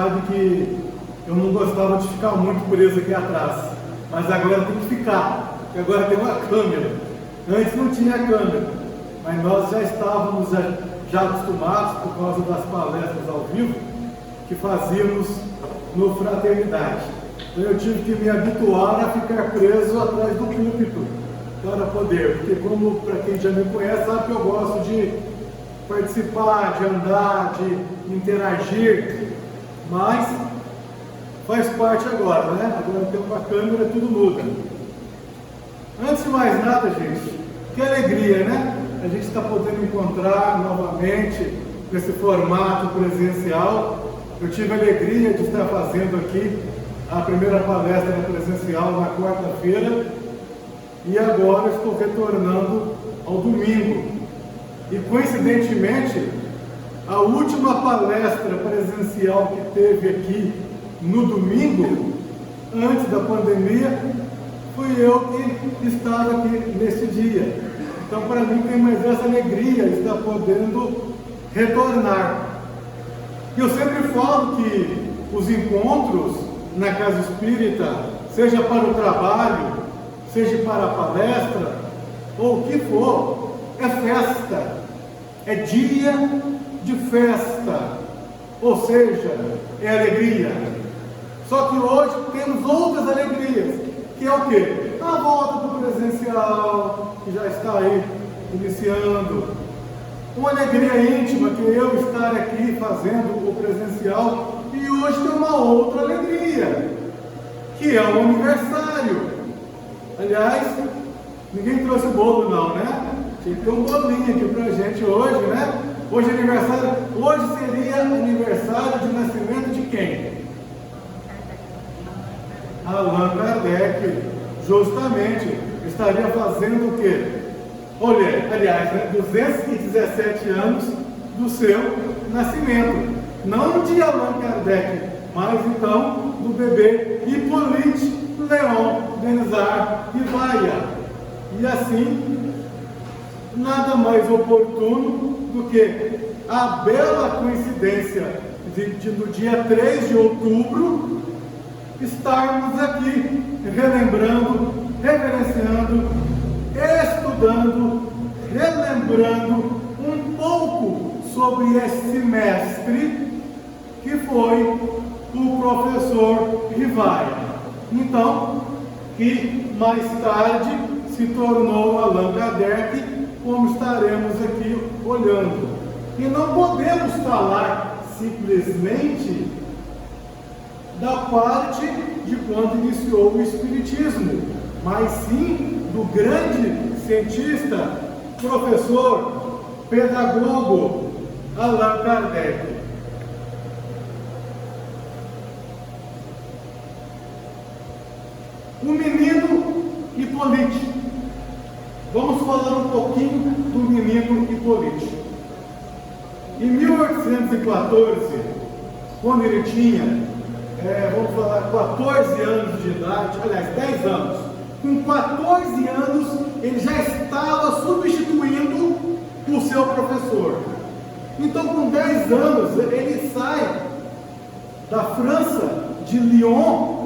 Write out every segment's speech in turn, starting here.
Sabe que eu não gostava de ficar muito preso aqui atrás, mas agora tem que ficar, porque agora tem uma câmera. Antes não tinha câmera, mas nós já estávamos já acostumados, por causa das palestras ao vivo, que fazíamos no Fraternidade. Então eu tive que me habituar a ficar preso atrás do púlpito para poder, porque como para quem já me conhece sabe que eu gosto de participar, de andar, de interagir, mas faz parte agora, né? Agora tem uma câmera, tudo muda. Antes de mais nada, gente, que alegria, né? A gente está podendo encontrar novamente nesse formato presencial. Eu tive a alegria de estar fazendo aqui a primeira palestra presencial na quarta-feira e agora estou retornando ao domingo. E coincidentemente, a última palestra presencial que teve aqui no domingo, antes da pandemia, fui eu que estava aqui nesse dia. Então, para mim, tem mais essa alegria de estar podendo retornar. E eu sempre falo que os encontros na Casa Espírita, seja para o trabalho, seja para a palestra, ou o que for, é festa, é dia de festa, ou seja, é alegria. Só que hoje temos outras alegrias, que é o quê? A volta do presencial, que já está aí iniciando. Uma alegria íntima, que eu estar aqui fazendo o presencial, e hoje tem uma outra alegria, que é o aniversário. Aliás, ninguém trouxe bolo não, né? Tinha que ter um bolinho aqui pra gente hoje, né? Hoje é aniversário, hoje seria aniversário de nascimento de quem? Allan Kardec, justamente, estaria fazendo o quê? Olha, aliás, né, 217 anos do seu nascimento. Não de Allan Kardec, mas então do bebê Hippolyte Léon Denisard Rivaia. E assim, nada mais oportuno do que a bela coincidência de no dia 3 de outubro, estarmos aqui relembrando, reverenciando, estudando, relembrando um pouco sobre esse mestre que foi o professor Rivaia. Então, que mais tarde se tornou Allan Kardec, como estaremos aqui olhando. E não podemos falar simplesmente da parte de quando iniciou o Espiritismo, mas sim do grande cientista, professor, pedagogo Allan Kardec. O menino Hippolyte. Vamos falar um pouquinho do menino Hippolyte. Em 1814, quando ele tinha, vamos falar, 14 anos de idade, aliás, 10 anos, com 14 anos, ele já estava substituindo o seu professor. Então, com 10 anos, ele sai da França, de Lyon,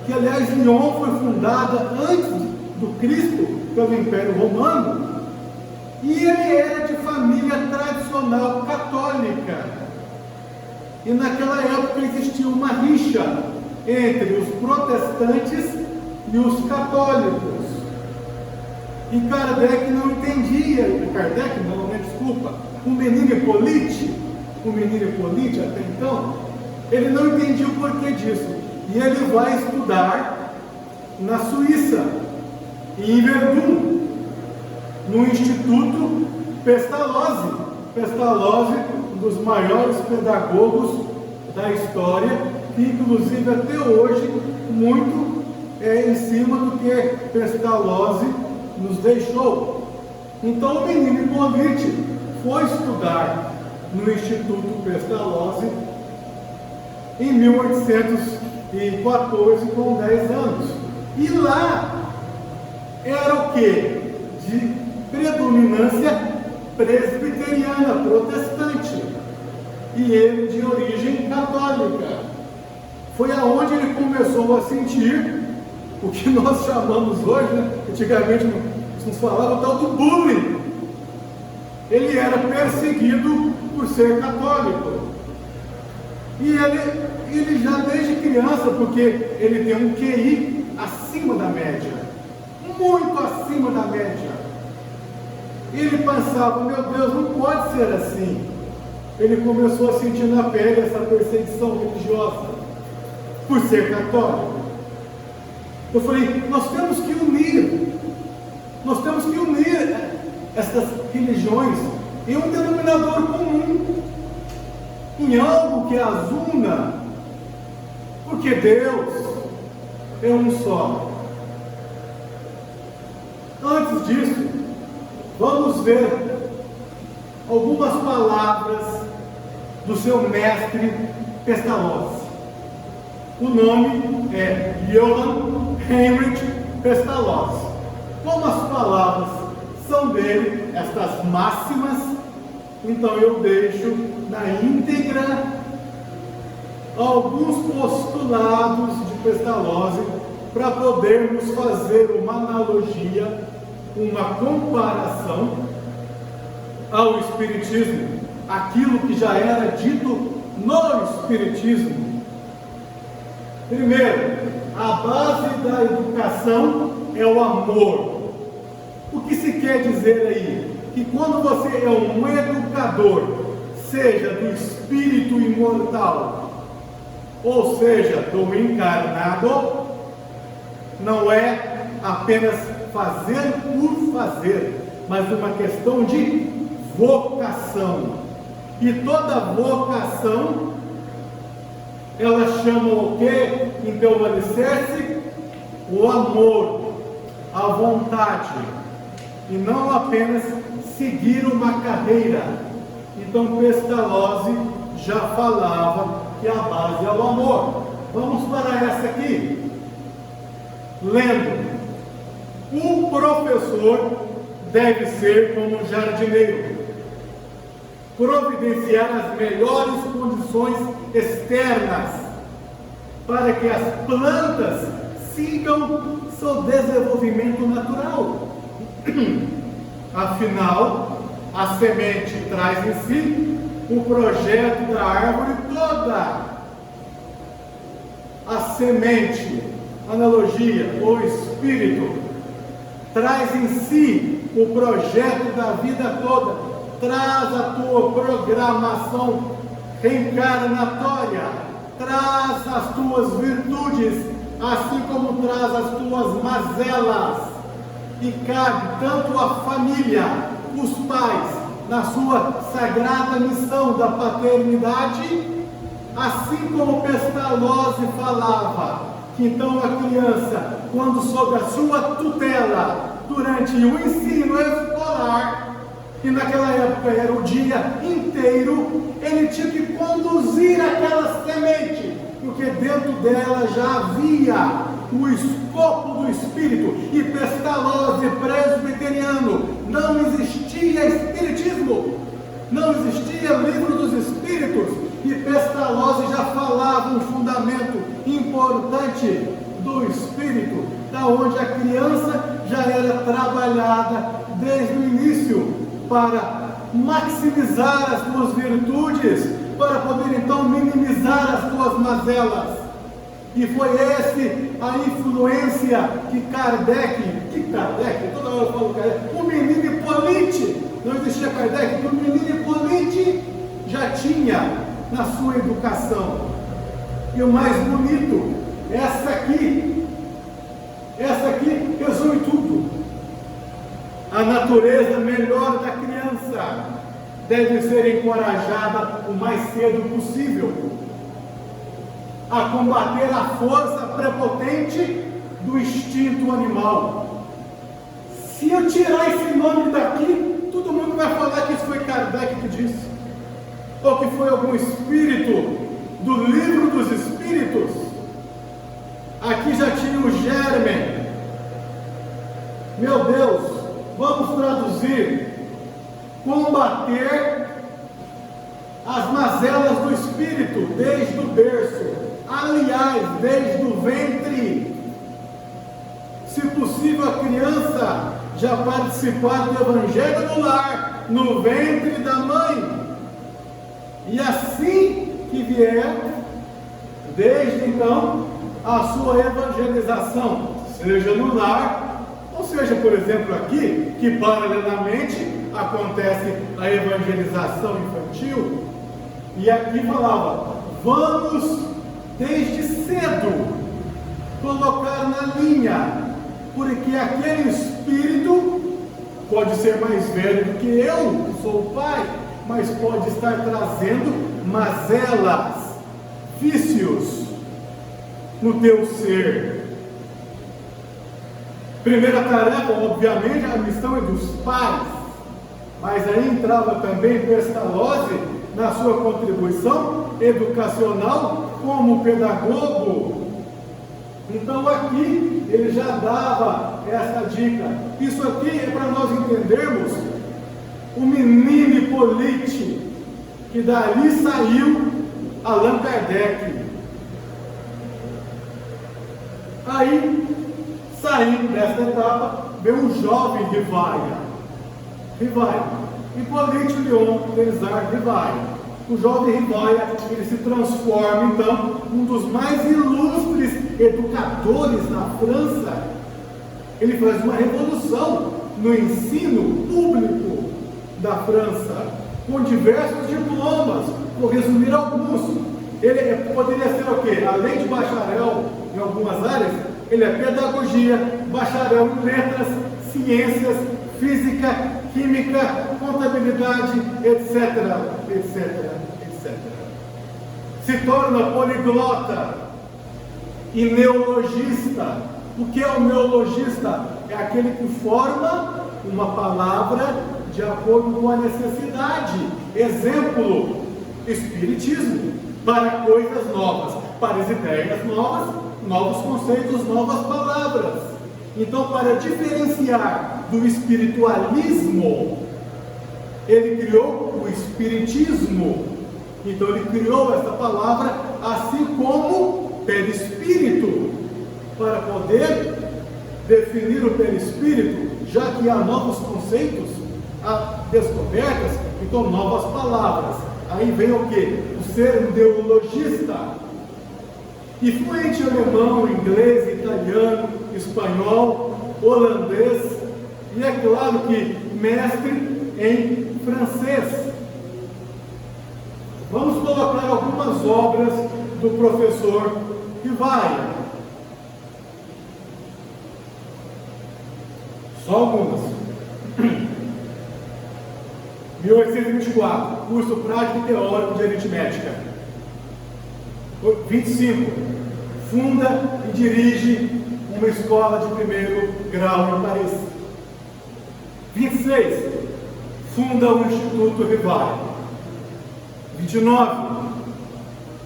que aliás Lyon foi fundada antes do Cristo pelo Império Romano, e ele era de família tradicional católica. E naquela época existia uma rixa entre os protestantes e os católicos. E Kardec não entendia, o menino Hippolyte até então, ele não entendia o porquê disso. E ele vai estudar na Suíça, em Verdun, no Instituto Pestalozzi. Pestalozzi, um dos maiores pedagogos da história, que inclusive até hoje muito em cima do que Pestalozzi nos deixou. Então o menino Hippolyte foi estudar no Instituto Pestalozzi em 1814, com 10 anos. E lá era o que? De predominância presbiteriana, protestante. e ele de origem católica. Foi aonde ele começou a sentir o que nós chamamos hoje, né? Antigamente nos falava o tal do bullying. Ele era perseguido por ser católico. E ele já desde criança, porque ele tem um QI acima da média, muito acima da média. Ele pensava, meu Deus, não pode ser assim. Ele começou a sentir na pele essa perseguição religiosa, por ser católico. Eu falei, nós temos que unir essas religiões em um denominador comum, em algo que as una, porque Deus é um só. Antes disso, vamos ver algumas palavras do seu mestre Pestalozzi. O nome é Johann Heinrich Pestalozzi. Como as palavras são dele, estas máximas, então eu deixo na íntegra alguns postulados de Pestalozzi para podermos fazer uma analogia, uma comparação ao Espiritismo, aquilo que já era dito no Espiritismo. Primeiro, a base da educação é o amor. O que se quer dizer aí? Que quando você é um educador, seja do espírito imortal, ou seja, do encarnado, não é apenas fazer por fazer, mas uma questão de vocação. E toda vocação, ela chama o quê? Então, o alicerce, o amor, a vontade, e não apenas seguir uma carreira. Então, Pestalozzi já falava que a base é o amor. Vamos para essa aqui. Lendo, o professor deve ser como um jardineiro, providenciar as melhores condições externas para que as plantas sigam seu desenvolvimento natural. Afinal, a semente traz em si o projeto da árvore toda. A semente, analogia, o espírito, traz em si o projeto da vida toda, traz a tua programação reencarnatória, traz as tuas virtudes, assim como traz as tuas mazelas. E cabe tanto à família, os pais, na sua sagrada missão da paternidade, assim como Pestalozzi falava, que então a criança, quando sob a sua tutela, durante o ensino escolar, e naquela época era o dia inteiro, ele tinha que conduzir aquela semente, porque dentro dela já havia o escopo do Espírito. E Pestalozzi, presbiteriano, não existia Espiritismo, não existia Livro dos Espíritos, e Pestalozzi já falava um fundamento importante do Espírito, da onde a criança já era trabalhada desde o início para maximizar as tuas virtudes, para poder então minimizar as tuas mazelas. E foi esse a influência que Kardec, toda hora eu falo Kardec, o menino Hipólite, não existia Kardec, o menino Hipólite já tinha na sua educação. E o mais bonito, essa aqui resume tudo. A natureza melhor da criança deve ser encorajada o mais cedo possível a combater a força prepotente do instinto animal. Se eu tirar esse nome daqui, todo mundo vai falar que isso foi Kardec que disse, ou que foi algum espírito do Livro dos Espíritos. Aqui já tinha o germe. Meu Deus, vamos traduzir: combater as mazelas do espírito desde o berço, aliás, desde o ventre. Se possível, a criança já participar do evangelho no lar, no ventre da mãe. E assim que vier, desde então, a sua evangelização, seja no lar, ou seja, por exemplo, aqui, que paralelamente acontece a evangelização infantil, e aqui falava, vamos desde cedo colocar na linha, porque aquele espírito pode ser mais velho do que eu, que sou o pai, mas pode estar trazendo mazelas, vícios no teu ser. Primeira tarefa, obviamente, a missão é dos pais, mas aí entrava também Pestalozzi na sua contribuição educacional como pedagogo. Então aqui ele já dava essa dica. Isso aqui é para nós entendermos o menino Hippolyte, que dali saiu Allan Kardec. Aí, saindo dessa etapa, veio um jovem Rivaia. Hippolyte Léon Lézard Rivaia. O jovem Rivaia, ele se transforma, então, um dos mais ilustres educadores da França. Ele faz uma revolução no ensino público da França, com diversos diplomas. Vou resumir alguns. Ele poderia ser o quê? Além de bacharel em algumas áreas, ele é pedagogia, bacharel em letras, ciências, física, química, contabilidade, etc. Se torna poliglota e neologista. O que é o neologista? É aquele que forma uma palavra de acordo com a necessidade. Exemplo, espiritismo, para coisas novas, para as ideias novas, novos conceitos, novas palavras. Então, para diferenciar do espiritualismo, ele criou o espiritismo. Então, ele criou essa palavra, assim como perispírito, para poder definir o perispírito, já que há novos conceitos, há descobertas, então novas palavras. Aí vem o que? O ser neologista. E fluente em alemão, inglês, italiano, espanhol, holandês, e é claro que mestre em francês. Vamos colocar algumas obras do professor Rivaia. Só algumas. 1824, curso prático e teórico de aritmética. 25, funda e dirige uma escola de primeiro grau em Paris. 26, funda o Instituto Rivaia. 29,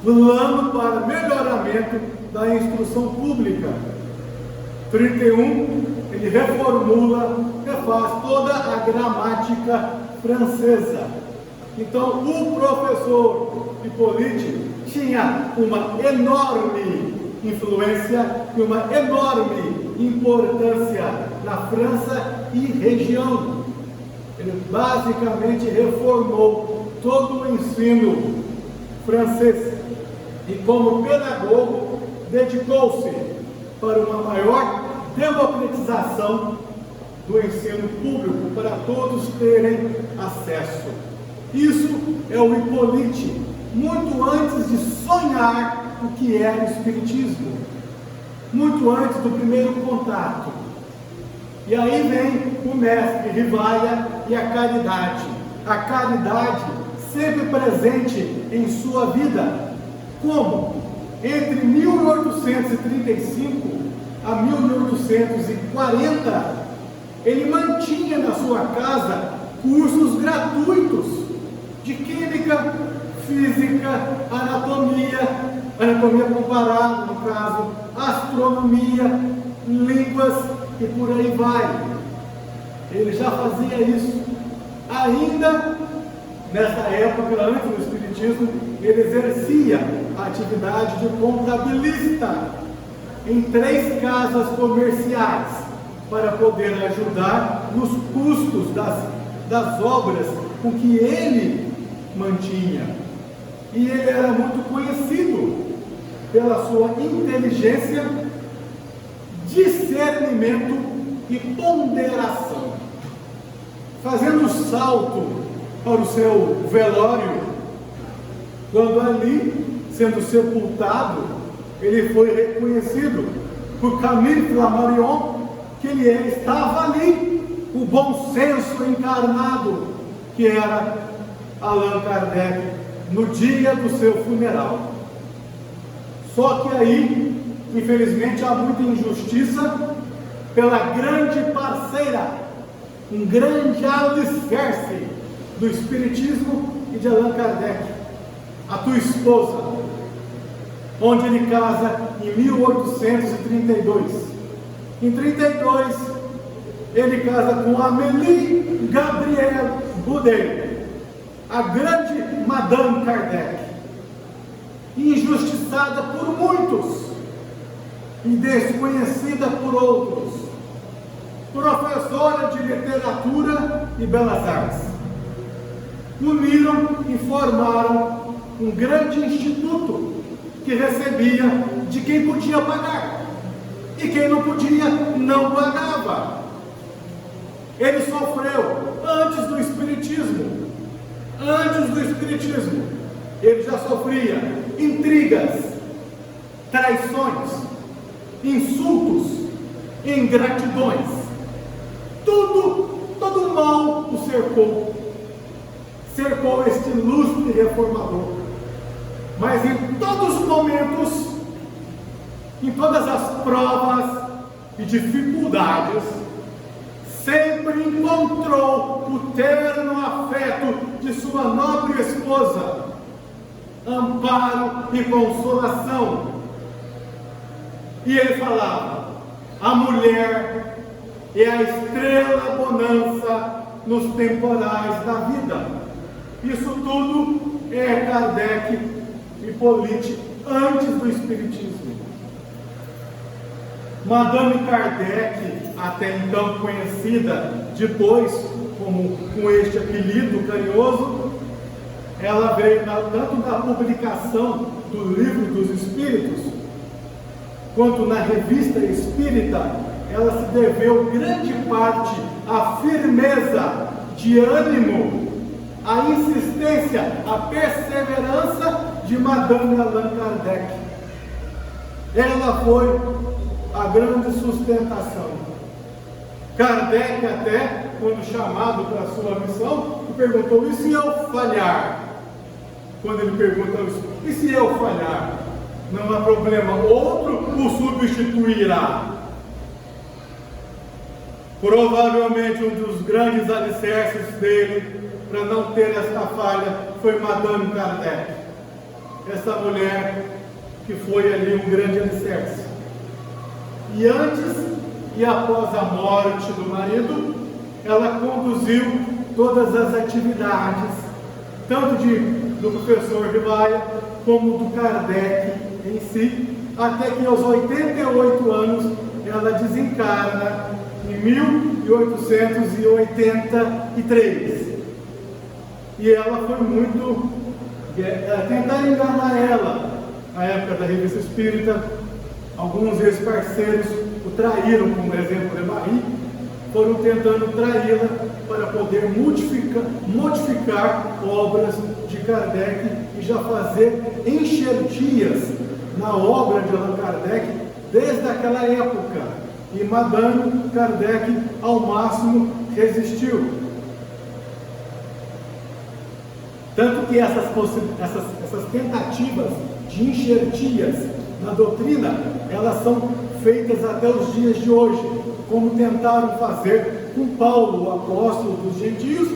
plano para melhoramento da instrução pública. 31, ele reformula, refaz toda a gramática francesa. Então, o professor Hippolyte tinha uma enorme influência e uma enorme importância na França e região. Ele basicamente reformou todo o ensino francês e, como pedagogo, dedicou-se para uma maior democratização do ensino público, para todos terem acesso. Isso é o Hippolyte, muito antes de sonhar o que era o espiritismo, muito antes do primeiro contato. E aí vem o mestre Rivaia e a caridade. A caridade sempre presente em sua vida. Como? Entre 1835 a 1840, ele mantinha na sua casa cursos gratuitos de química, física, anatomia comparada, no caso, astronomia, línguas e por aí vai. Ele já fazia isso. Ainda Nessa época, antes do Espiritismo, ele exercia a atividade de contabilista em 3 casas comerciais, para poder ajudar nos custos das obras com que ele mantinha. E ele era muito conhecido pela sua inteligência, discernimento e ponderação. Fazendo salto para o seu velório, quando ali, sendo sepultado, ele foi reconhecido por Camille Flammarion, que ele estava ali, o bom senso encarnado, que era Allan Kardec, no dia do seu funeral. Só que aí, infelizmente, há muita injustiça pela grande parceira, um grande alicerce do Espiritismo e de Allan Kardec, a tua esposa, onde ele casa em 1832. Em 32, ele casa com Amélie Gabrielle Boudet, a grande Madame Kardec, injustiçada por muitos e desconhecida por outros, professora de literatura e belas artes. Uniram e formaram um grande instituto que recebia de quem podia pagar, e quem não podia não pagava. Ele sofreu antes do Espiritismo. Ele já sofria intrigas, traições, insultos, ingratidões. Todo mal o cercou este ilustre reformador. Mas em todos os momentos, em todas as provas e dificuldades, sempre encontrou o terno afeto de sua nobre esposa, amparo e consolação. E ele falava: a mulher é a estrela bonança nos temporais da vida. Isso tudo é Kardec e Polite antes do Espiritismo. Madame Kardec, até então conhecida depois com este apelido carinhoso, ela veio tanto na publicação do Livro dos Espíritos, quanto na Revista Espírita. Ela se deveu grande parte à firmeza de ânimo, à insistência, à perseverança de Madame Allan Kardec. Ela foi a grande sustentação. Kardec, até quando chamado para a sua missão, perguntou: e se eu falhar? Quando ele perguntou isso, e se eu falhar? Não há problema, outro o substituirá. Provavelmente um dos grandes alicerces dele para não ter esta falha foi Madame Kardec, essa mulher que foi ali um grande alicerce. E antes e após a morte do marido, ela conduziu todas as atividades, tanto do professor Rivaia como do Kardec em si, até que aos 88 anos ela desencarna em 1883. E ela foi muito... tentaram enganar ela na época da Revista Espírita. Alguns ex-parceiros o traíram, como exemplo de Marie, foram tentando traí-la para poder modificar obras de Kardec e já fazer enxertias na obra de Allan Kardec desde aquela época. E Madame Kardec, ao máximo, resistiu. Tanto que essas tentativas de enxertias na doutrina, elas são feitas até os dias de hoje, como tentaram fazer com Paulo, o apóstolo dos gentios,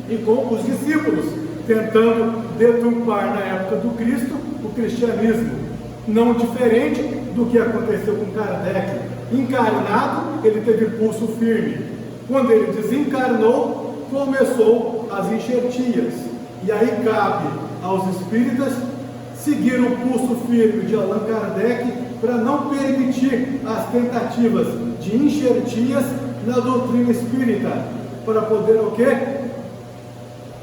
e com os discípulos, tentando deturpar na época do Cristo o cristianismo. Não diferente do que aconteceu com Kardec. Encarnado, ele teve pulso firme. Quando ele desencarnou, começou as enxertias. E aí cabe aos espíritas seguir o pulso firme de Allan Kardec para não permitir as tentativas de enxertias na doutrina espírita, para poder o quê?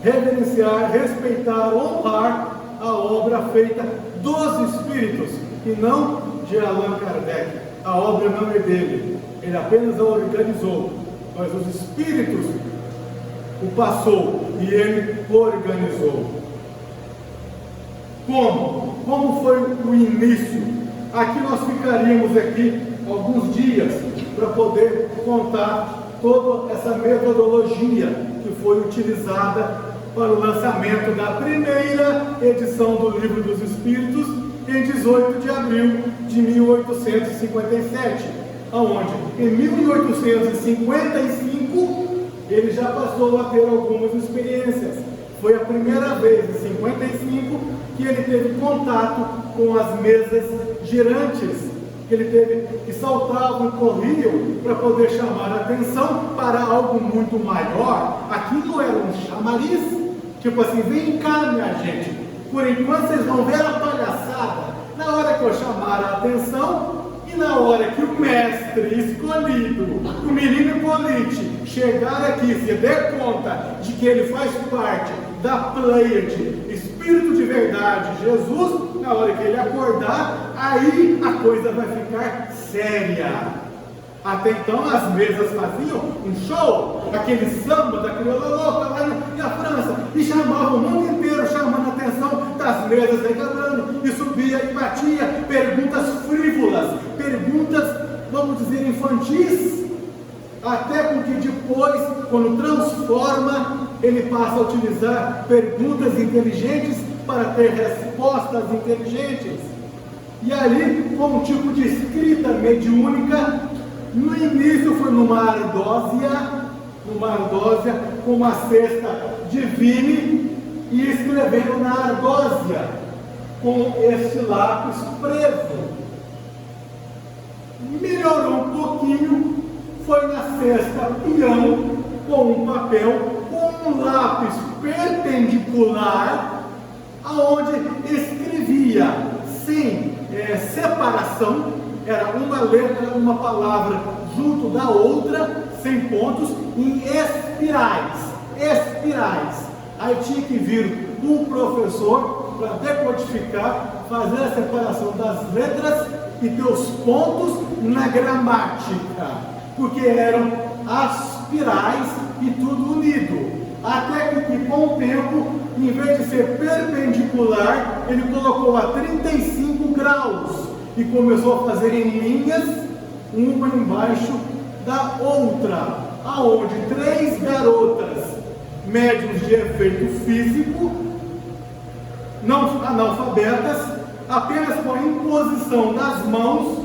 Reverenciar, respeitar, honrar a obra feita dos espíritos e não de Allan Kardec. A obra não é dele, ele apenas a organizou, mas os espíritos o passou e ele organizou. Como foi o início? Aqui nós ficaríamos aqui alguns dias para poder contar toda essa metodologia que foi utilizada para o lançamento da primeira edição do Livro dos Espíritos em 18 de abril de 1857, onde em 1855 ele já passou a ter algumas experiências. Foi a primeira vez em 55 que ele teve contato com as mesas girantes, que saltavam e corriam para poder chamar a atenção para algo muito maior. Aquilo era um chamariz, tipo assim, vem cá minha gente, por enquanto vocês vão ver a palhaçada. Na hora que eu chamar a atenção e na hora que o mestre escolhido, o menino Polite, chegar aqui e se der conta de que ele faz parte da Pleiade, Espírito de Verdade, Jesus, na hora que ele acordar, aí a coisa vai ficar séria. Até então as mesas faziam um show, aquele samba da crioula louca lá na França, e chamavam o mundo inteiro, chamando a atenção das mesas aí cantando, e subia e batia, perguntas frívolas, perguntas, vamos dizer, infantis, até porque depois, quando transforma, ele passa a utilizar perguntas inteligentes para ter respostas inteligentes. E ali, com um tipo de escrita mediúnica, no início foi numa ardósia, com uma cesta de vime, e escrevendo na ardósia, com este lápis preso. Melhorou um pouquinho, foi na cesta peão, com um papel, com um lápis perpendicular, aonde escrevia sem separação, era uma letra, uma palavra junto da outra, sem pontos, em espirais. Aí tinha que vir um professor para decodificar, fazer a separação das letras e ter os pontos na gramática, porque eram aspirais e tudo unido. Até que com o tempo, em vez de ser perpendicular, ele colocou a 35 graus e começou a fazer em linhas, uma embaixo da outra, aonde 3 garotas, médiums de efeito físico, não analfabetas, apenas com a imposição das mãos,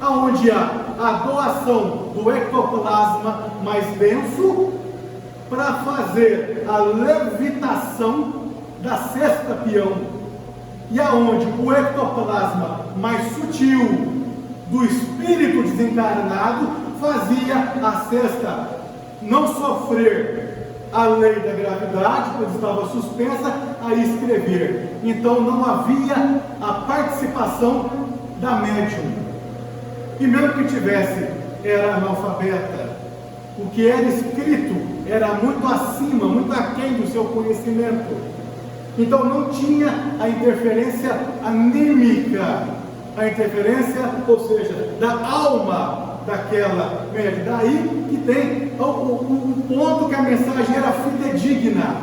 aonde há a doação do ectoplasma mais denso, para fazer a levitação da cesta peão, e aonde o ectoplasma mais sutil do espírito desencarnado fazia a cesta não sofrer a lei da gravidade, pois estava suspensa, a escrever. Então não havia a participação da médium. E mesmo que tivesse, era analfabeta. O que era escrito era muito acima, muito aquém do seu conhecimento. Então não tinha a interferência anímica, a interferência, ou seja, da alma daquela médium. Daí que tem o ponto que a mensagem era fidedigna,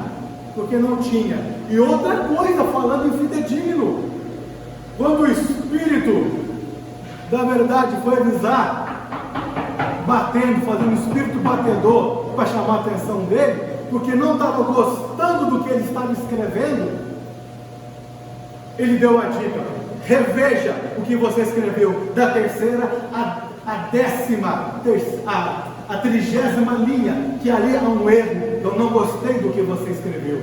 porque não tinha. E outra coisa, falando em fidedigno, quando o Espírito da Verdade foi avisar, batendo, fazendo um espírito batedor para chamar a atenção dele, porque não estava gostando do que ele estava escrevendo, ele deu a dica: reveja o que você escreveu, da terceira a 30ª linha, que ali há um erro, eu não gostei do que você escreveu.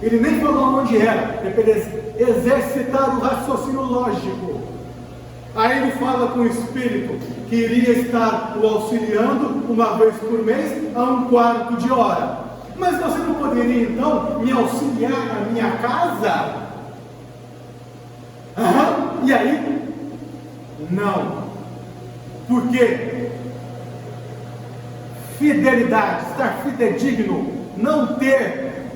Ele nem falou onde era, ele exercitar o raciocínio lógico. Aí ele fala com o espírito que iria estar o auxiliando uma vez por mês a 1/4 de hora. Mas você não poderia então me auxiliar na minha casa? E aí? Não. Por quê? Fidelidade, estar fidedigno, não ter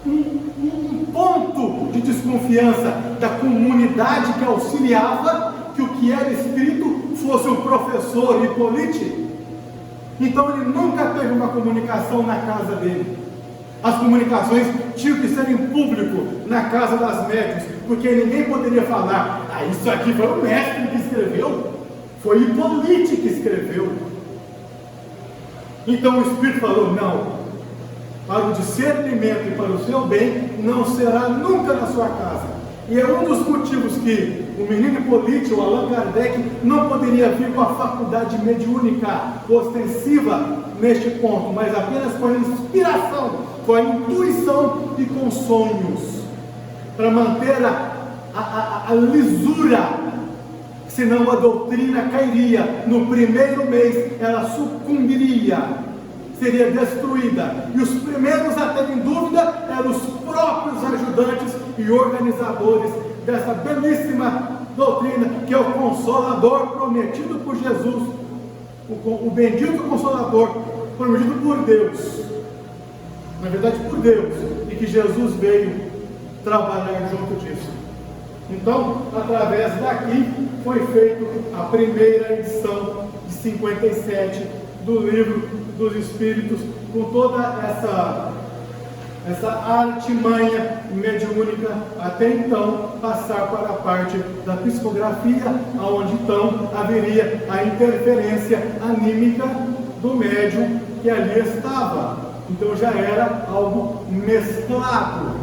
um ponto de desconfiança da comunidade que auxiliava que o que era escrito fosse o professor Hipólite. Então ele nunca teve uma comunicação na casa dele. As comunicações tinham que ser em público, na casa das médias, porque ninguém poderia falar: isso aqui foi o mestre que escreveu, foi Hipólite que escreveu. Então o Espírito falou: não, para o discernimento e para o seu bem, não será nunca na sua casa. E é um dos motivos que o menino Hipólite, o Allan Kardec, não poderia vir com a faculdade mediúnica ostensiva neste ponto, mas apenas com a inspiração, com a intuição e com sonhos, para manter a lisura, senão a doutrina cairia. No primeiro mês ela sucumbiria, seria destruída, e os primeiros a terem dúvida eram os próprios ajudantes e organizadores dessa belíssima doutrina, que é o Consolador prometido por Jesus, o bendito Consolador prometido por Deus, na verdade por Deus, e que Jesus veio trabalhar junto disso. Então, através daqui foi feita a primeira edição de 57 do Livro dos Espíritos, com toda essa artimanha mediúnica, até então passar para a parte da psicografia, onde então haveria a interferência anímica do médium que ali estava. Então já era algo mesclado.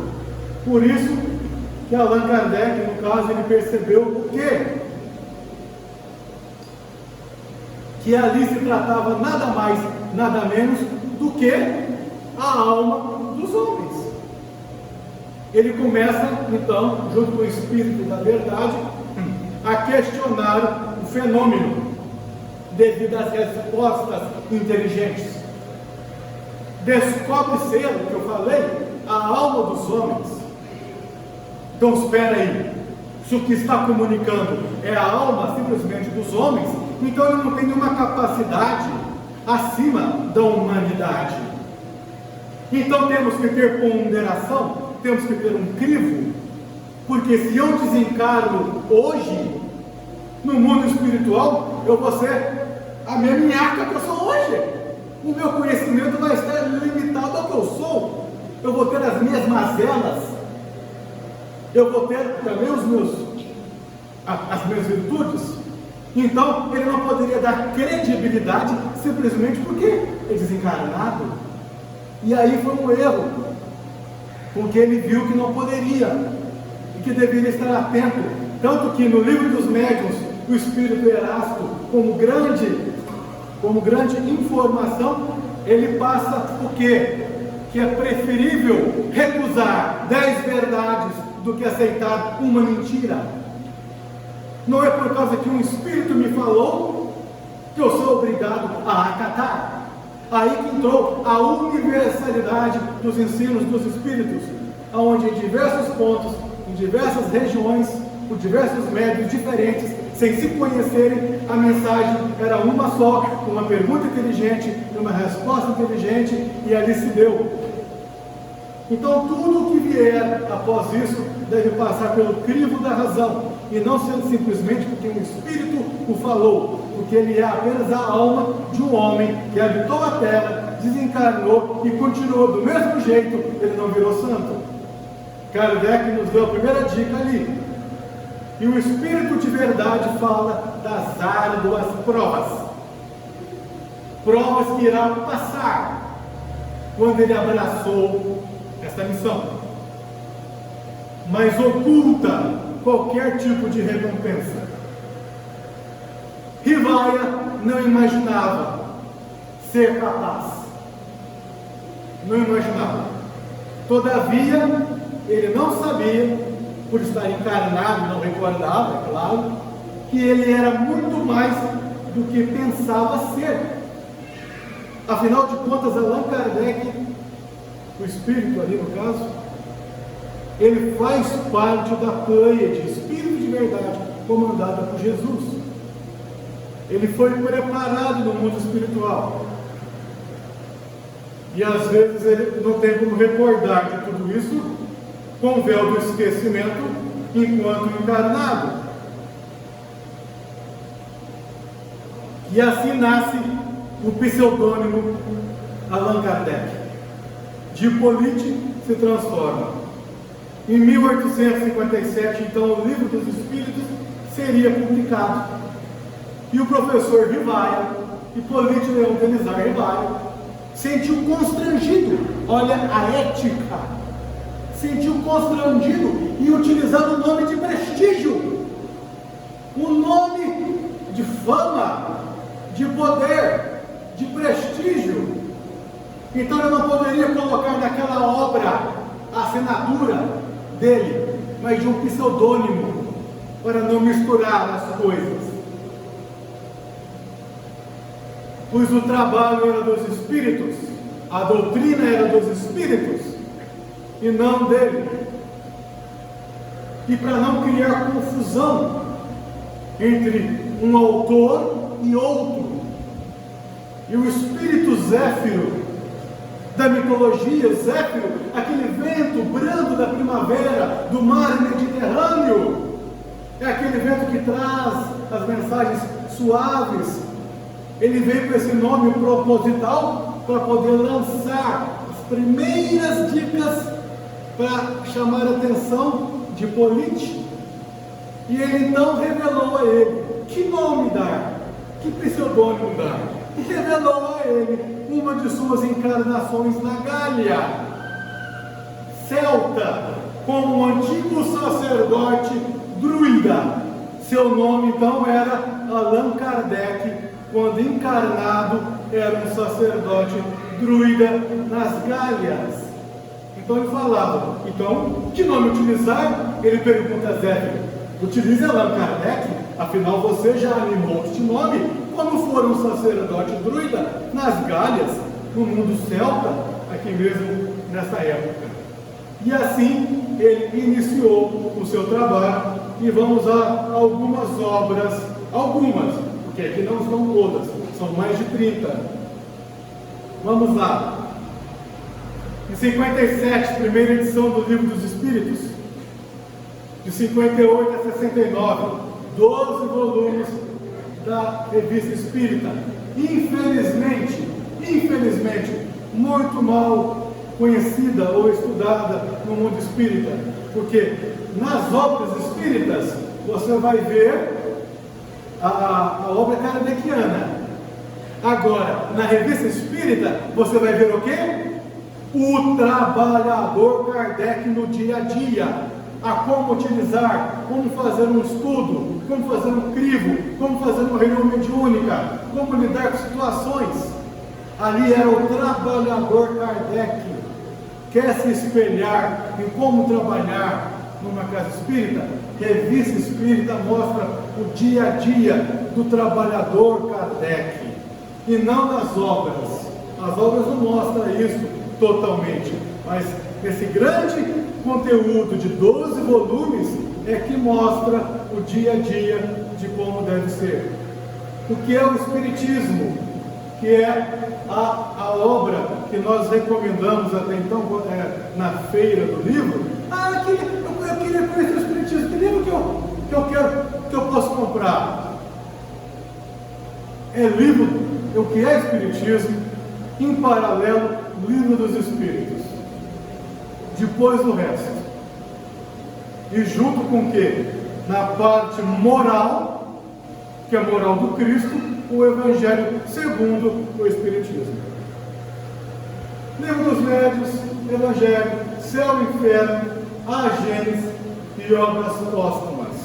Por isso que Allan Kardec, no caso, ele percebeu o quê? Que ali se tratava nada mais, nada menos do que a alma dos homens. Ele começa, então, junto com o Espírito da Verdade, a questionar o fenômeno, devido às respostas inteligentes. Descobre-se, que eu falei, a alma dos homens. Então, espera aí, se o que está comunicando é a alma simplesmente dos homens, então ele não tem nenhuma capacidade acima da humanidade. Então temos que ter ponderação, temos que ter um crivo, porque se eu desencarno hoje, no mundo espiritual, eu vou ser a minha minhaca que eu sou hoje. O meu conhecimento vai estar limitado ao que eu sou. Eu vou ter as minhas mazelas, eu vou ter também as minhas virtudes. Então ele não poderia dar credibilidade simplesmente porque é desencarnado. E aí foi um erro, porque ele viu que não poderia e que deveria estar atento. Tanto que no Livro dos Médiuns, o Espírito Erasto, como grande informação, ele passa o quê? Que é preferível recusar 10 verdades do que aceitar uma mentira. Não é por causa que um Espírito me falou que eu sou obrigado a acatar. Aí que entrou a universalidade dos ensinos dos Espíritos, onde em diversos pontos, em diversas regiões, por diversos médios diferentes, sem se conhecerem, a mensagem era uma só, com uma pergunta inteligente e uma resposta inteligente, e ali se deu. Então tudo que vier após isso deve passar pelo crivo da razão, e não sendo simplesmente porque um Espírito o falou, porque ele é apenas a alma de um homem que habitou a terra, desencarnou e continuou do mesmo jeito. Ele não virou santo. Kardec nos deu a primeira dica ali. E o Espírito de Verdade fala das árduas provas que irá passar quando ele abraçou esta missão, mas oculta qualquer tipo de recompensa. Rivaia não imaginava ser capaz, não imaginava. Todavia, ele não sabia, por estar encarnado, não recordava, é claro, que ele era muito mais do que pensava ser. Afinal de contas, Allan Kardec o espírito ali no caso, ele faz parte da pleiade, espírito de verdade, comandada por Jesus. Ele foi preparado no mundo espiritual. E às vezes ele não tem como recordar de tudo isso com o véu do esquecimento enquanto encarnado. E assim nasce o pseudônimo Allan Kardec. De Hippolyte se transforma. Em 1857, então, o Livro dos Espíritos seria publicado. E o professor Rivaio, Hippolyte Leão Denisard Rivaio, sentiu constrangido, olha a ética, sentiu constrangido em utilizar o nome de prestígio, o nome de fama, de poder, de prestígio. Então ele não poderia colocar naquela obra a assinatura dele, mas de um pseudônimo, para não misturar as coisas. Pois o trabalho era dos espíritos, a doutrina era dos espíritos, e não dele. E para não criar confusão entre um autor e outro, e o espírito Zéfiro da mitologia, Zéfiro, aquele vento brando da primavera, do mar Mediterrâneo, é aquele vento que traz as mensagens suaves. Ele veio com esse nome proposital para poder lançar as primeiras dicas para chamar a atenção de Hippolyte. E ele então revelou a ele que nome dar, que pseudônimo dar. E revelou a ele uma de suas encarnações na Gália celta, como um antigo sacerdote druida. Seu nome então era Allan Kardec, quando encarnado era um sacerdote druida nas Gálias. Então ele falava, então, que nome utilizar? Ele pergunta a Zéfiro, utilize Allan Kardec, afinal você já animou este nome quando for um sacerdote druida nas Gálias, no mundo celta, aqui mesmo nessa época. E assim ele iniciou o seu trabalho, e vamos a algumas obras, porque aqui não são todas, são mais de 30. Vamos lá. Em 57, primeira edição do Livro dos Espíritos, de 58 a 69, 12 volumes da Revista Espírita. Infelizmente, muito mal conhecida ou estudada no mundo espírita, porque nas obras espíritas você vai ver a obra kardeciana. Agora, na Revista Espírita, você vai ver o quê? O trabalhador Kardec no dia a dia, a como utilizar, como fazer um estudo, como fazer um crivo, como fazer uma reunião mediúnica, como lidar com situações. Ali era o trabalhador Kardec. Quer se espelhar em como trabalhar numa casa espírita? Revista Espírita mostra o dia a dia do trabalhador Kardec, e não nas obras. As obras não mostram isso totalmente, mas esse grande conteúdo de 12 volumes é que mostra o dia a dia de como deve ser. O que é o Espiritismo? Que é a obra que nós recomendamos até então na feira do livro. Eu queria conhecer o Espiritismo. Que livro que eu posso comprar? É livro, o que é Espiritismo, em paralelo, Livro dos Espíritos. Depois o resto. E junto com o quê? Na parte moral, que é a moral do Cristo, o Evangelho segundo o Espiritismo. Livro dos Médios, Evangelho, Céu e Inferno, a Gênesis e obras póstumas.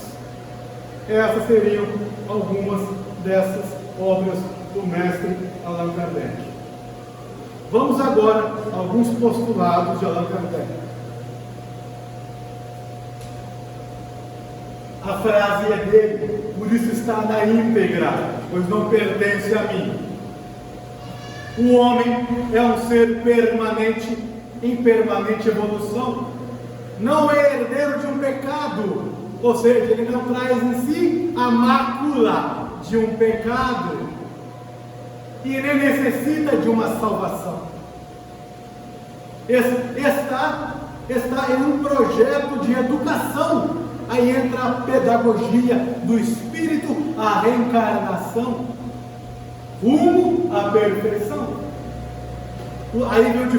Essas seriam algumas dessas obras do mestre Allan Kardec. Vamos agora a alguns postulados de Allan Kardec. A frase é dele, por isso está na íntegra, pois não pertence a mim. O homem é um ser permanente em permanente evolução, não é herdeiro de um pecado, ou seja, ele não traz em si a mácula de um pecado, e ele necessita de uma salvação. Está em um projeto de educação. Aí entra a pedagogia do Espírito, a reencarnação, rumo à perfeição. Aí vem o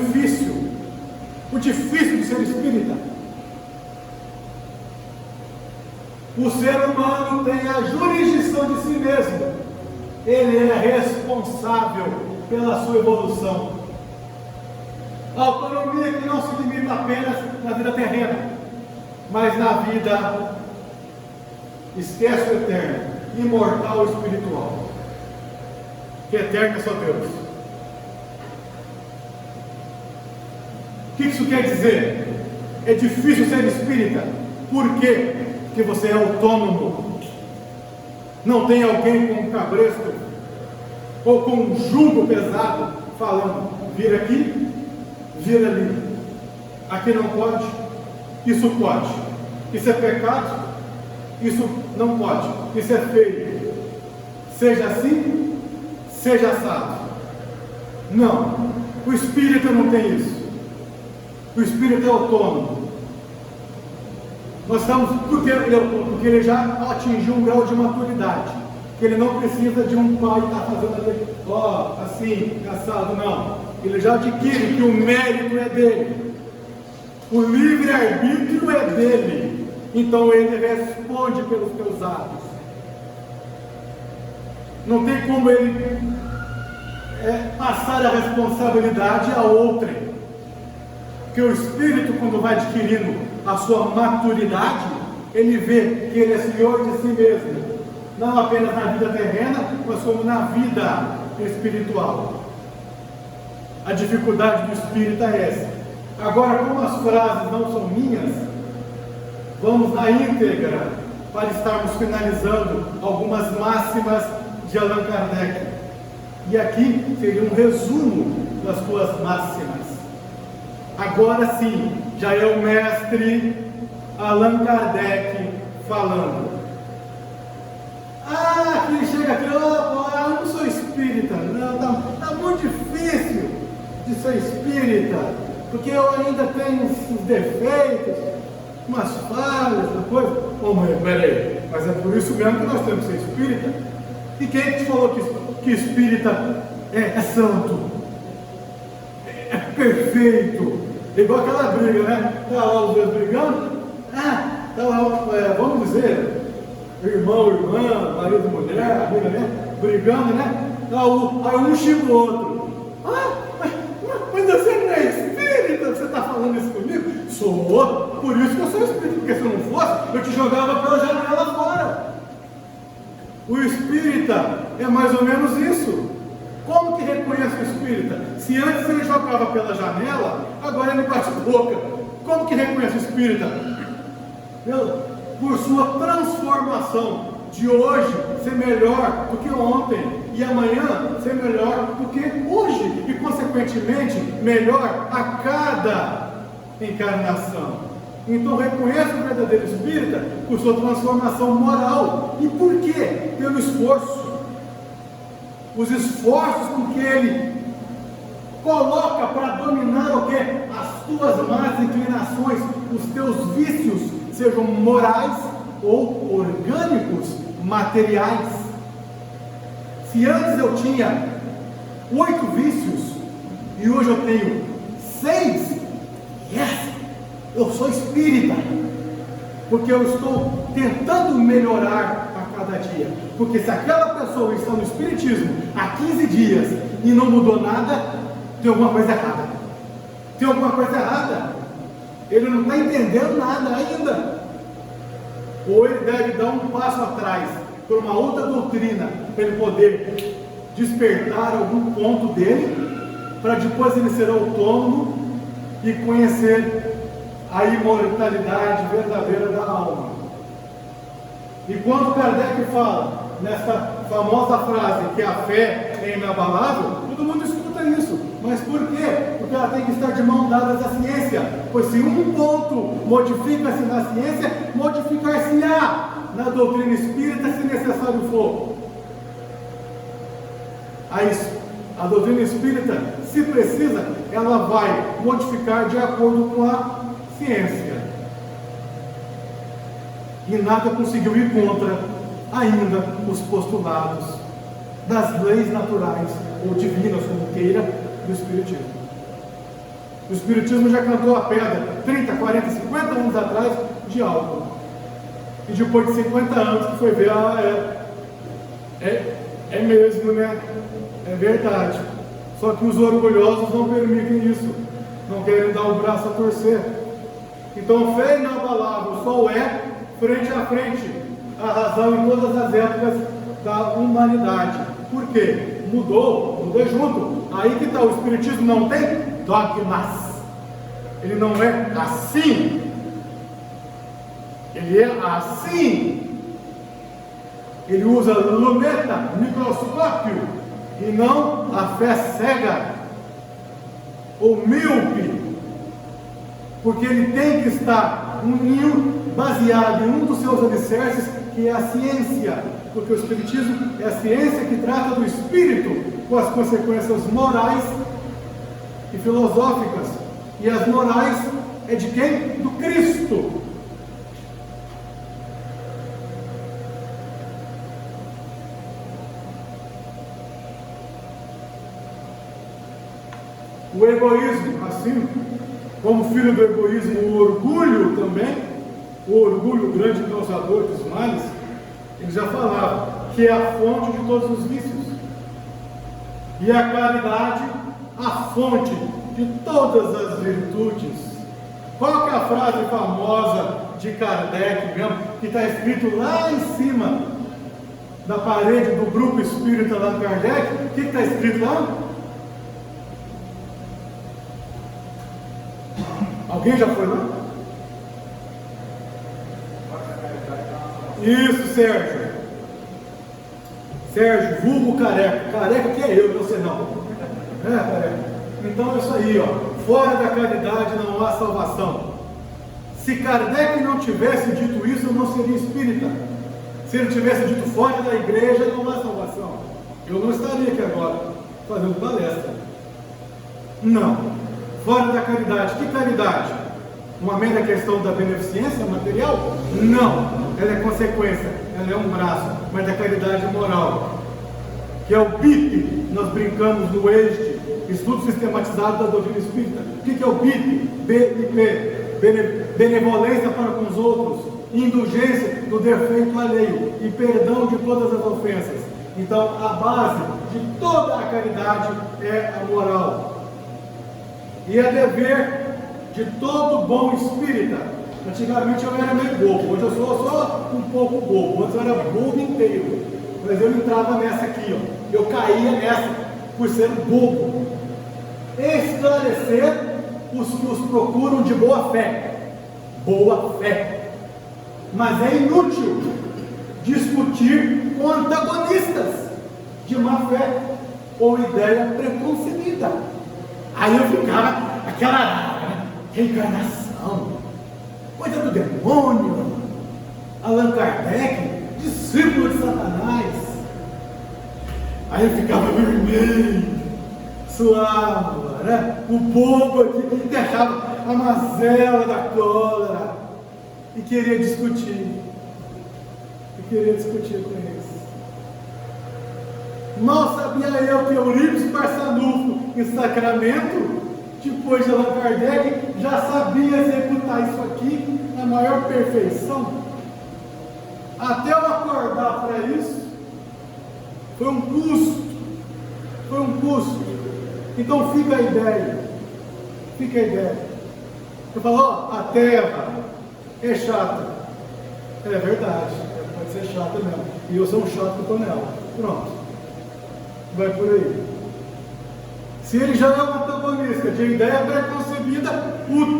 difícil de ser espírita. O ser humano tem a jurisdição de si mesmo, ele é responsável pela sua evolução. A autonomia que não se limita apenas na vida terrena, mas na vida, esquece o eterno, imortal espiritual, que eterno é só Deus. O que isso quer dizer? É difícil ser espírita. Por quê? Porque você é autônomo. Não tem alguém com um cabresto ou com um jugo pesado falando, vira aqui, vira ali, aqui não pode, isso pode, isso é pecado, isso não pode, isso é feio, seja assim, seja assado. Não, o espírito não tem isso. O espírito é autônomo. Nós estamos, porque ele já atingiu um grau de maturidade, que ele não precisa de um pai estar fazendo ali, assim, assado, não. Ele já adquire que o mérito é dele, o livre-arbítrio é dele, então ele responde pelos teus atos. Não tem como ele passar a responsabilidade a outrem. Porque o espírito, quando vai adquirindo a sua maturidade, ele vê que ele é senhor de si mesmo, não apenas na vida terrena, mas como na vida espiritual. A dificuldade do espírito é essa. Agora, como as frases não são minhas, vamos na íntegra para estarmos finalizando algumas máximas de Allan Kardec. E aqui seria um resumo das suas máximas. Agora sim, já é o mestre Allan Kardec falando. Que ele chega aqui, eu não sou espírita, não, tá muito difícil de ser espírita, porque eu ainda tenho uns defeitos, umas falhas, uma coisa. Mas peraí, mas é por isso mesmo que nós temos que ser espírita? E quem te falou que espírita é santo, é perfeito? É igual aquela briga, né? Tá lá os dois brigando, tá lá, vamos dizer, irmão, irmã, marido, mulher, amiga, né? Brigando, né? Aí um xinga o outro. Mas você não é espírita? Você está falando isso comigo? Sou, por isso que eu sou espírita, porque se eu não fosse, eu te jogava pela janela fora. O espírita é mais ou menos isso. Como que reconhece o espírita? Se antes ele jogava pela janela, agora ele bate boca. Como que reconhece o espírita? Por sua transformação, de hoje ser melhor do que ontem, e amanhã ser melhor do que hoje, e consequentemente melhor a cada encarnação. Então reconhece o verdadeiro espírita por sua transformação moral. E por quê? Pelo esforço. Os esforços com que ele coloca para dominar o quê? As tuas más inclinações, os teus vícios, sejam morais ou orgânicos, materiais. Se antes eu tinha 8 vícios e hoje eu tenho 6, eu sou espírita, porque eu estou tentando melhorar a cada dia. Porque se aquela pessoa está no espiritismo há 15 dias e não mudou nada, tem alguma coisa errada. Tem alguma coisa errada. Ele não está entendendo nada ainda. Ou ele deve dar um passo atrás por uma outra doutrina, para ele poder despertar algum ponto dele, para depois ele ser autônomo e conhecer a imortalidade verdadeira da alma. E quando Kardec fala nessa famosa frase que a fé é inabalável, todo mundo escuta isso. Mas por quê? Porque ela tem que estar de mão dadas à ciência. Pois se um ponto modifica-se na ciência, modificar-se-á na doutrina espírita, se necessário for. A doutrina espírita, se precisa, ela vai modificar de acordo com a ciência. E nada conseguiu ir contra ainda os postulados das leis naturais, ou divinas, como queira, do Espiritismo. O Espiritismo já cantou a pedra 30, 40, 50 anos atrás de algo. E depois de 50 anos que foi ver, é mesmo, né? É verdade. Só que os orgulhosos não permitem isso. Não querem dar o braço a torcer. Então, fé inabalável só é frente a frente a razão em todas as épocas da humanidade. Por quê? Mudou junto. Aí que está, o Espiritismo não tem dogmas. Ele não é assim. Ele é assim. Ele usa luneta, microscópio, e não a fé cega ou míope. Porque ele tem que estar baseado em um dos seus alicerces, que é a ciência. Porque o Espiritismo é a ciência que trata do espírito, com as consequências morais e filosóficas. E as morais é de quem? Do Cristo. O egoísmo, assim como filho do egoísmo, o orgulho também, o orgulho grande causador dos males, ele já falava que é a fonte de todos os vícios. E a caridade, a fonte de todas as virtudes. Qual que é a frase famosa de Kardec mesmo, que está escrito lá em cima da parede do grupo espírita lá do Kardec? O que está escrito lá? Alguém já foi lá? Isso, Sérgio. Sérgio, vulgo careca. Careca que é eu, você não. É, careca. Então é isso aí, ó. Fora da caridade não há salvação. Se Kardec não tivesse dito isso, eu não seria espírita. Se ele tivesse dito fora da igreja, não há salvação, eu não estaria aqui agora fazendo palestra. Não. Fora da caridade. Que caridade? Uma mera questão da beneficência material? Não. Ela é consequência. Ela é um braço. Mas da caridade moral. Que é o BIP. Nós brincamos no ESD. Estudo sistematizado da doutrina espírita. O que é o BIP? BIP. Benevolência para com os outros. Indulgência do defeito alheio. E perdão de todas as ofensas. Então, a base de toda a caridade é a moral. E é dever de todo bom espírita. Antigamente eu era meio bobo, hoje eu sou só um pouco bobo. Antes eu era bobo inteiro, mas eu entrava nessa aqui, ó. Eu caía nessa por ser bobo. Esclarecer os que os procuram de boa fé. Boa fé. Mas é inútil discutir com antagonistas de má fé ou ideia preconcebida. Aí eu ficava aquela reencarnação, coisa do demônio, Allan Kardec, discípulo de Satanás. Aí eu ficava vermelho, suava, né? O bobo aqui que achava a mazela da cólera e queria discutir com eles. Mal sabia eu que Eurípides Barçanufo, em Sacramento, depois de Allan Kardec, já sabia executar isso aqui na maior perfeição. Até eu acordar para isso, foi um custo. Então fica a ideia. Eu falo, ó, a Terra é chata. É verdade, pode ser chata mesmo. E eu sou um chato que estou nela. Pronto. Vai por aí. Se ele já é um antagonista de ideia preconcebida, o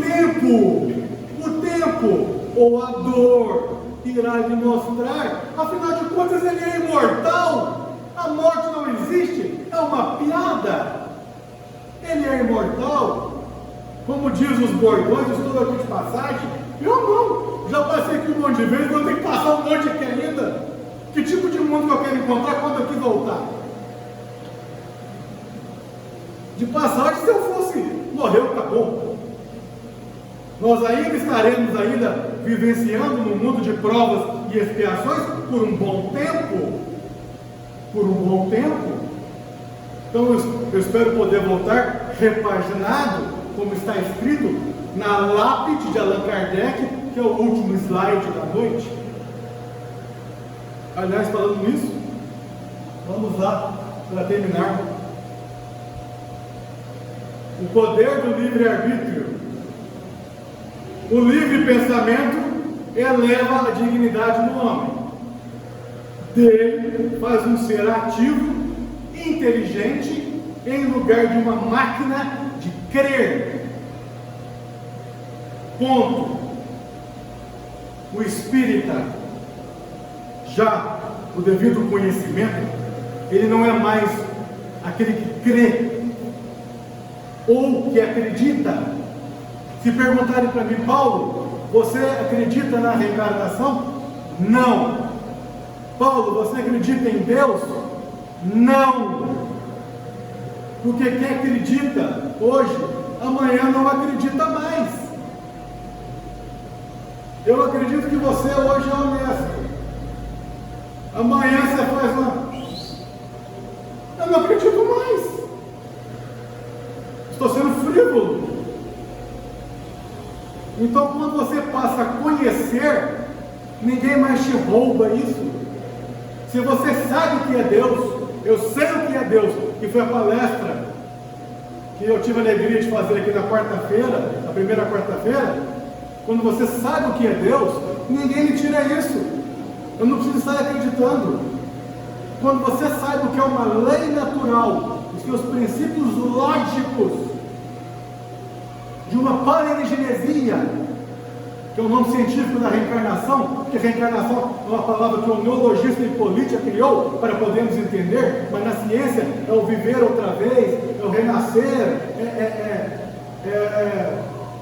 tempo ou a dor irá lhe mostrar. Afinal de contas, ele é imortal. A morte não existe. É uma piada. Ele é imortal, como diz os bordões, estou aqui de passagem. Eu não, já passei aqui um monte de vezes, eu tenho que passar um monte aqui ainda. Que tipo de mundo que eu quero encontrar quando aqui voltar? De passagem, se eu fosse, morreu, acabou. Nós ainda estaremos vivenciando no mundo de provas e expiações por um bom tempo. Por um bom tempo. Então eu espero poder voltar repaginado, como está escrito na lápide de Allan Kardec, que é o último slide da noite. Aliás, falando nisso, vamos lá para terminar. O poder do livre-arbítrio. O livre pensamento eleva a dignidade do homem. Dele faz um ser ativo, inteligente, em lugar de uma máquina de crer. Ponto. O espírita, já o devido conhecimento, ele não é mais aquele que crê ou que acredita. Se perguntarem para mim, Paulo, você acredita na reencarnação? Não. Paulo, você acredita em Deus? Não. Porque quem acredita hoje, amanhã não acredita mais. Eu acredito que você hoje é honesto. Amanhã você faz uma... Eu não acredito mais. Estou sendo frívolo. Então, quando você passa a conhecer, ninguém mais te rouba isso. Se você sabe o que é Deus, eu sei o que é Deus, que foi a palestra que eu tive a alegria de fazer aqui na quarta-feira, a primeira quarta-feira. Quando você sabe o que é Deus, ninguém lhe tira isso. Eu não preciso estar acreditando. Quando você sabe o que é uma lei natural, os seus princípios lógicos, de uma palingenesia, que é o nome científico da reencarnação, que reencarnação é uma palavra que o neologista Hipólita criou para podermos entender, mas na ciência é o viver outra vez, é o renascer,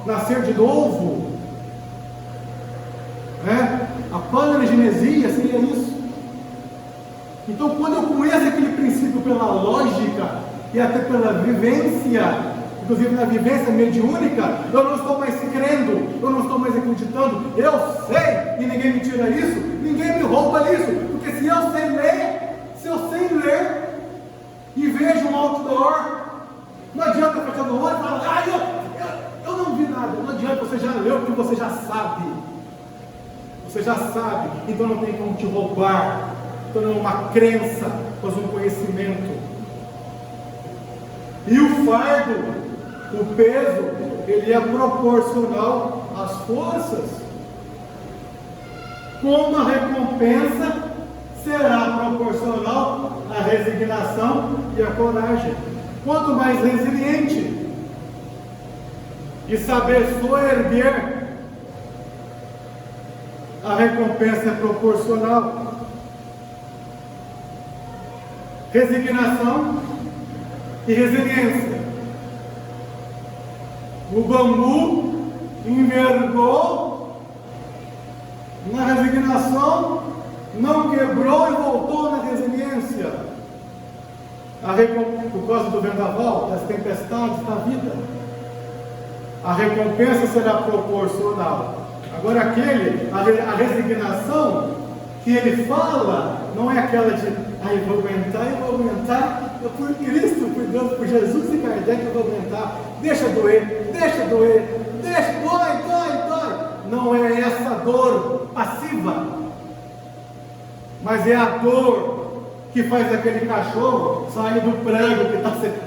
nascer de novo, né? A palingenesia seria isso. Então, quando eu conheço aquele princípio pela lógica e até pela vivência, inclusive na vivência mediúnica, eu não estou mais crendo, eu não estou mais acreditando, eu sei, e ninguém me tira isso, ninguém me rouba isso, porque se eu sei ler, e vejo um outdoor, não adianta eu fechar no olho e falar, eu não vi nada, não adianta, você já leu, porque você já sabe, então não tem como te roubar, então não é uma crença, mas um conhecimento. E o fardo, o peso, ele é proporcional às forças. Como a recompensa será proporcional à resignação e à coragem. Quanto mais resiliente e saber soerguer, a recompensa é proporcional. Resignação e resiliência. O bambu envergou na resignação, não quebrou e voltou na resiliência. Por causa do vendaval, das tempestades da vida, a recompensa será proporcional. Agora a resignação que ele fala, não é aquela de vou aguentar, eu por Cristo, por Deus, por Jesus e Kardec eu vou aguentar, deixa doer, dói. Não é essa dor passiva, mas é a dor que faz aquele cachorro sair do prego que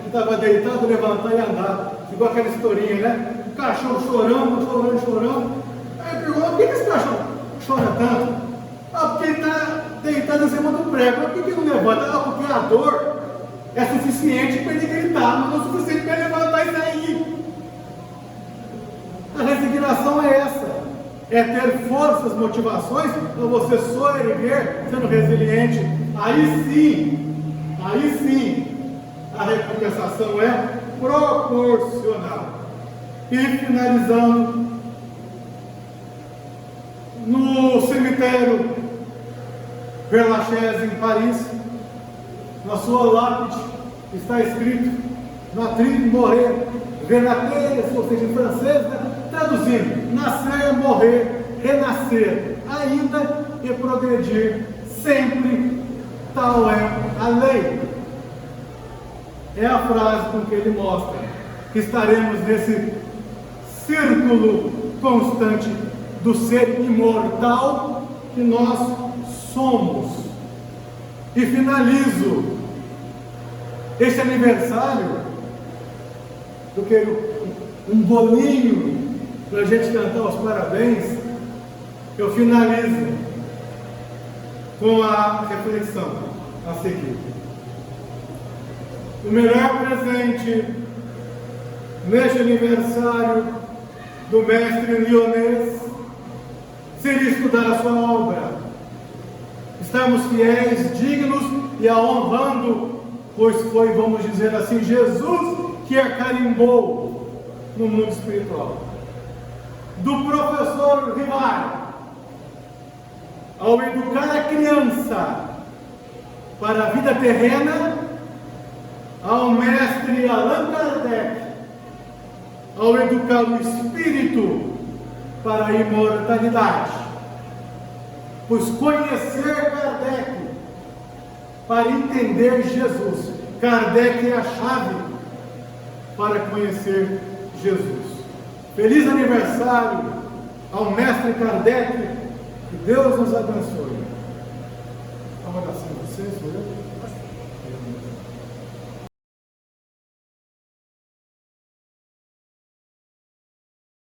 estava deitado, levantar e andar, igual aquela historinha, né? O cachorro chorando. Aí pergunta, por que esse cachorro chora tanto? Porque ele está deitado em cima do prego. Mas por que não levanta? Porque a dor é suficiente para ele gritar, mas não é suficiente para ele levantar e sair. A resignação é essa. É ter forças, motivações para você soerguer, sendo resiliente. Aí sim, a recompensação é proporcional. E finalizando, no cemitério Père Lachaise, em Paris, na sua lápide está escrito Naître, morrer, renater, ou seja, em francês, né? Traduzindo, nascer, morrer, renascer, ainda e progredir, sempre, tal é a lei. É a frase com que ele mostra que estaremos nesse círculo constante do ser imortal que nós somos. E finalizo este aniversário, eu quero um bolinho para a gente cantar os parabéns. Eu finalizo com a reflexão a seguir. O melhor presente neste aniversário do mestre Lyonês seria estudar a sua obra, estarmos fiéis, dignos e a honrando, pois foi, vamos dizer assim, Jesus que a carimbou no mundo espiritual. Do professor Rivard, ao educar a criança para a vida terrena, ao mestre Allan Kardec, ao educar o espírito para a imortalidade. Pois conhecer Kardec para entender Jesus, Kardec é a chave para conhecer Jesus. Feliz aniversário ao mestre Kardec, que Deus nos abençoe. A oração de vocês, sou eu?